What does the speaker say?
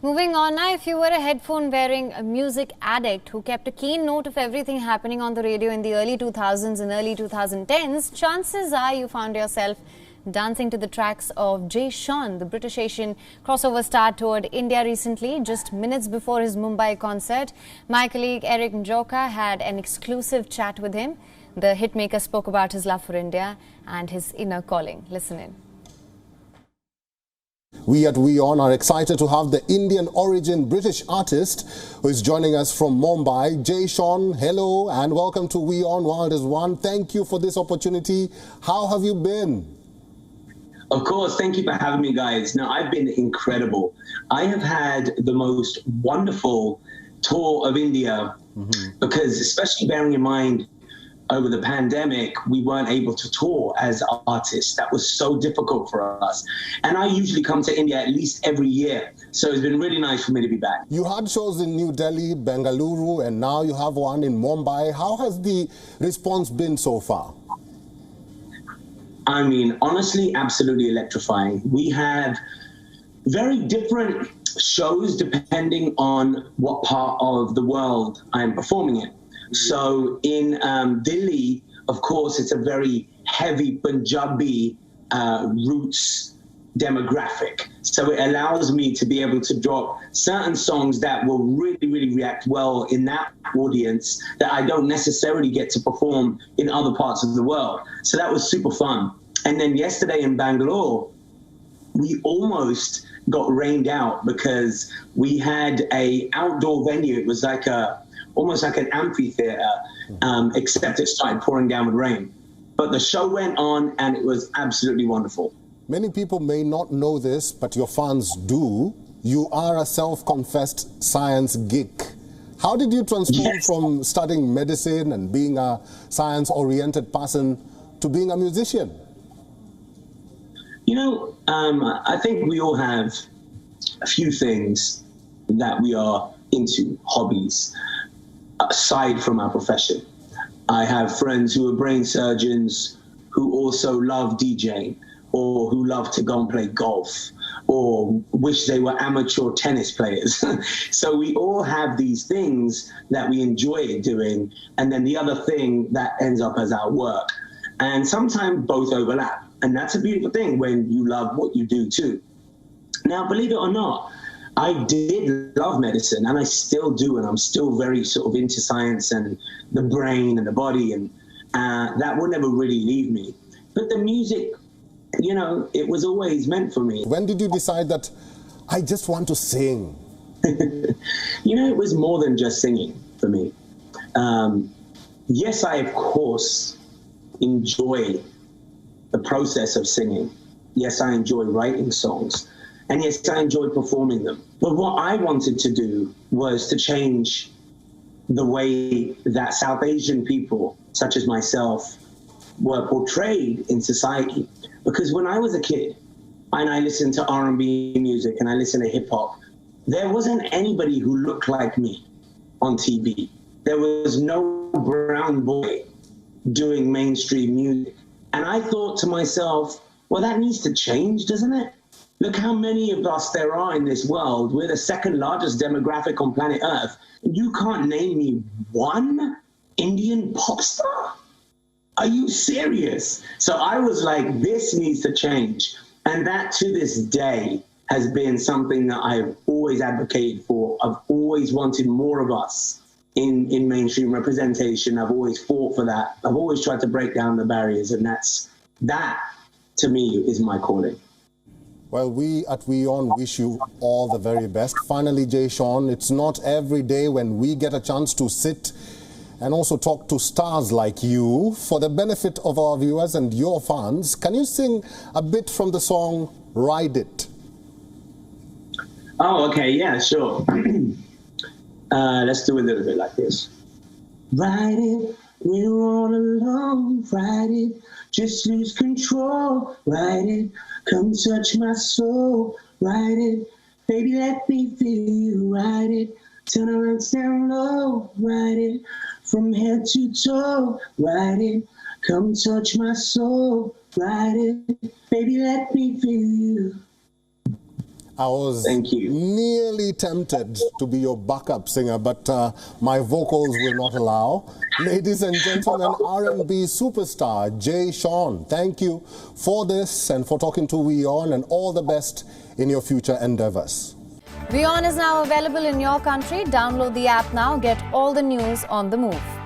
Moving on now, if you were a headphone-wearing music addict who kept a keen note of everything happening on the radio in the early 2000s and early 2010s, chances are you found yourself dancing to the tracks of Jay Sean. The British Asian crossover star toured India recently, just minutes before his Mumbai concert. My colleague Eric Njoka had an exclusive chat with him. The hitmaker spoke about his love for India and his inner calling. Listen in. We at WION are excited to have the Indian origin British artist who is joining us from Mumbai. Jay Sean, hello and welcome to WION World is One. Thank you for this opportunity. How have you been? Of course, thank you for having me, guys. Now, I've been incredible. I have had the most wonderful tour of India because, especially bearing in mind, over the pandemic, we weren't able to tour as artists. That was so difficult for us. And I usually come to India at least every year. So it's been really nice for me to be back. You had shows in New Delhi, Bengaluru, and now you have one in Mumbai. How has the response been so far? I mean, honestly, absolutely electrifying. We have very different shows depending on what part of the world I'm performing in. So in Delhi, of course, it's a very heavy Punjabi roots demographic. So it allows me to be able to drop certain songs that will really, really react well in that audience that I don't necessarily get to perform in other parts of the world. So that was super fun. And then yesterday in Bangalore, we almost got rained out because we had an outdoor venue. It was like almost like an amphitheater, except it started pouring down with rain. But the show went on and it was absolutely wonderful. Many people may not know this, but your fans do. You are a self-confessed science geek. How did you transform from studying medicine and being a science-oriented person to being a musician? You know, I think we all have a few things that we are into, hobbies, aside from our profession. I have friends who are brain surgeons who also love DJing, or who love to go and play golf, or wish they were amateur tennis players. So we all have these things that we enjoy doing, and then the other thing that ends up as our work. And sometimes both overlap. And that's a beautiful thing when you love what you do too. Now, believe it or not, I did love medicine, and I still do, and I'm still very sort of into science and the brain and the body, and that will never really leave me. But the music, you know, it was always meant for me. When did you decide that I just want to sing? You know, it was more than just singing for me. Yes, I, of course, enjoy the process of singing. Yes, I enjoy writing songs. And yes, I enjoy performing them. But what I wanted to do was to change the way that South Asian people, such as myself, were portrayed in society. Because when I was a kid, and I listened to R&B music and I listened to hip hop, there wasn't anybody who looked like me on TV. There was no brown boy doing mainstream music. And I thought to myself, well, that needs to change, doesn't it? Look how many of us there are in this world. We're the second largest demographic on planet Earth. You can't name me one Indian pop star? Are you serious? So I was like, this needs to change. And that to this day has been something that I've always advocated for. I've always wanted more of us in mainstream representation. I've always fought for that. I've always tried to break down the barriers, and that to me is my calling. Well, we at WION wish you all the very best. Finally, Jay Sean, it's not every day when we get a chance to sit and also talk to stars like you. For the benefit of our viewers and your fans, can you sing a bit from the song Ride It? Oh, okay, yeah, sure. Let's do a little bit like this. Ride it, we're all alone. Ride it, just lose control. Ride it, come touch my soul. Ride it, baby, let me feel you. Ride it, turn around, stand low. Ride it, from head to toe. Ride it, come touch my soul. Ride it, baby, let me feel you. I was Thank you. nearly tempted to be your backup singer, but my vocals will not allow. Ladies and gentlemen, R&B superstar Jay Sean, thank you for this and for talking to WION, and all the best in your future endeavors. WION is now available in your country. Download the app now. Get all the news on the move.